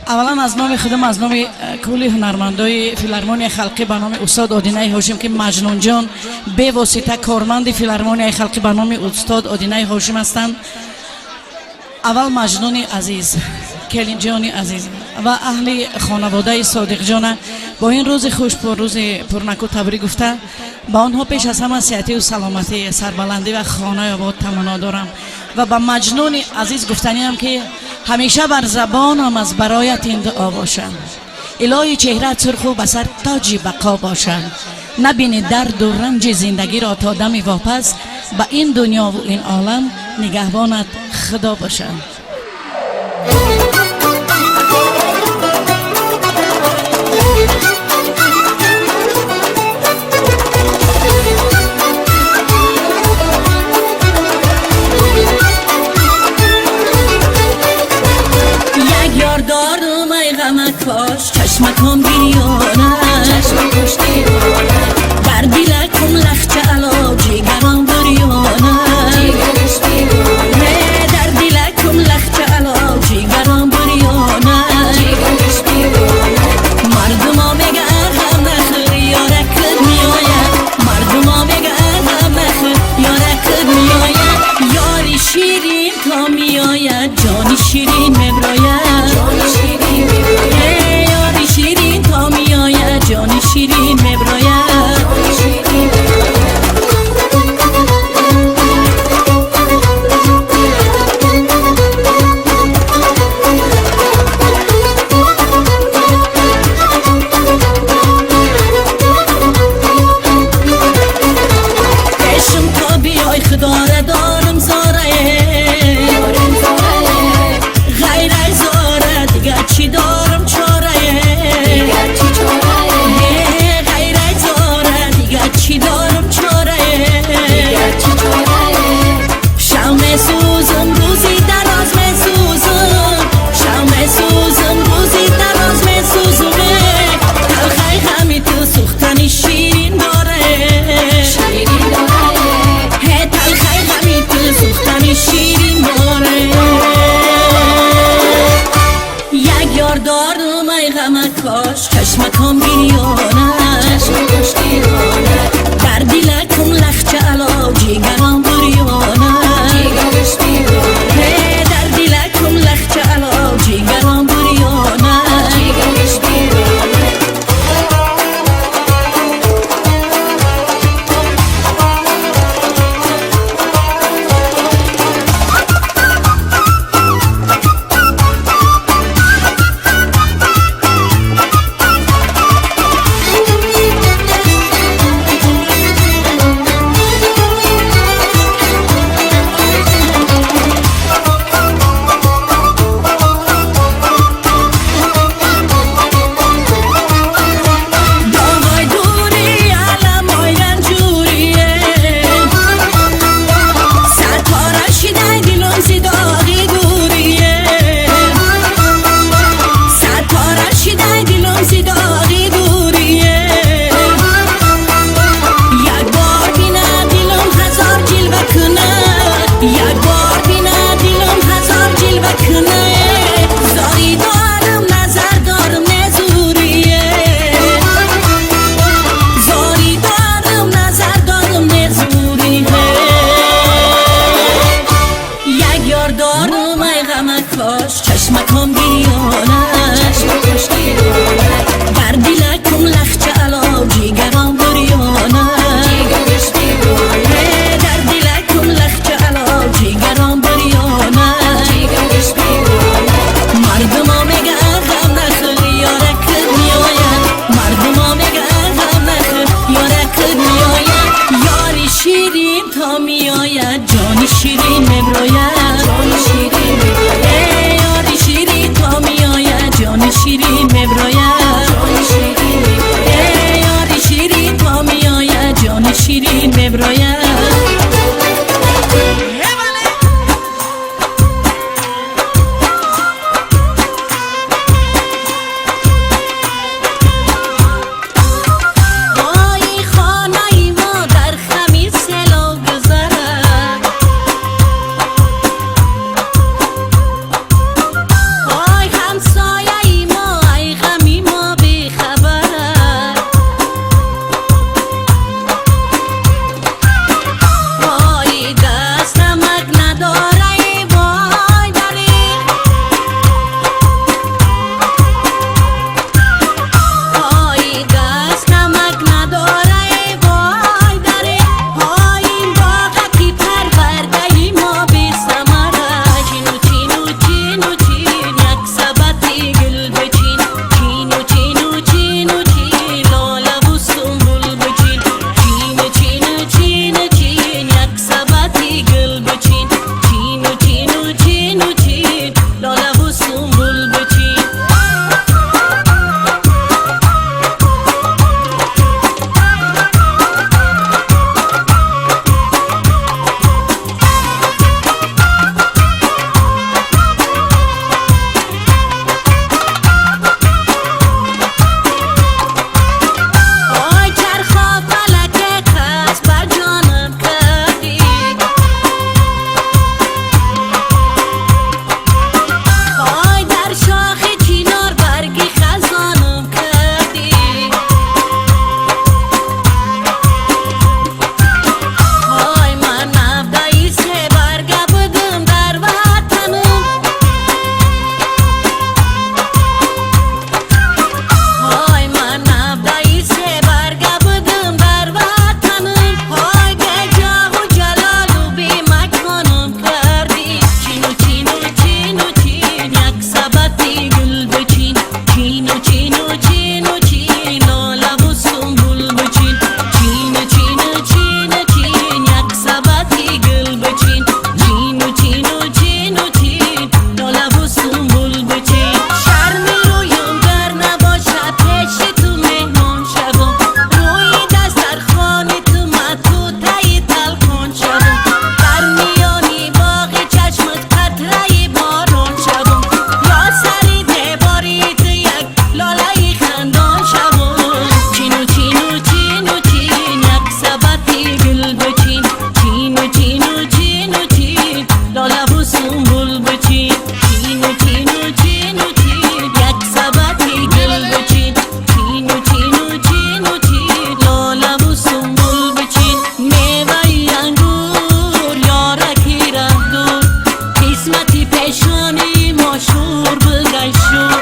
اولا از نام خودم، از نام کلی هنرمندای فیلارمونی خلقی به نام استاد آدینه هاشم که مجنون جان به واسطه کارمند فیلارمونی خلقی به نام استاد آدینه هاشم هستند. اول مجنون عزیز، کلیم جان عزیز و اهل خانواده صادق جان با این روز خوش، پر روز پرنکو تبریک گفته با آنها پیش از همه صحتی و سلامتی، سربلندی و خانه آباد تمنا دارم و با مجنون عزیز گفتنی هم که همیشه بر زبانم از برایت این دعا باشم، الهی چهره سرخ و بسر تاج بقا باشم، نبینی درد و رنج زندگی را تا دم واپس، با این دنیا و این عالم نگهبانت خدا باشم. کاش چشمکم بیانه چشم کشتیانه در دلکم لخچه علا جیگرم بریانه جیگرش بیانه در دلکم لخچه علا جیگرم بریانه جیگرش بیانه مردم ها میگه هم نخل یارکت میآید، مردم ها میگه هم نخل یارکت میآید، یاری شیرین تا میآید جانی شیرین مبراید، جانی شیرین مبراید، جانی شیرین مبراید، بشم تا بیای خداره دارم زاره غیر از زاره دیگر چی دارم چاره دیگر چی چاره چی دارم چاره دیگر چی چاره شمع سوزم روزی دراز می سوزم شمع سوزم روزی دراز می سوزم تلخی غمی تو سوختنی شیرین داره شیرین داره تلخی غمی تو سوختنی شیرین داره یک یار دارم ای غم کاش چشمکم بیانه چشم کشتیانه در دلکم لخچه علا جیگرم بریانه جیگرش بیانه در دلکم لخچه علا جیگرم بریانه جیگرش بیانه شد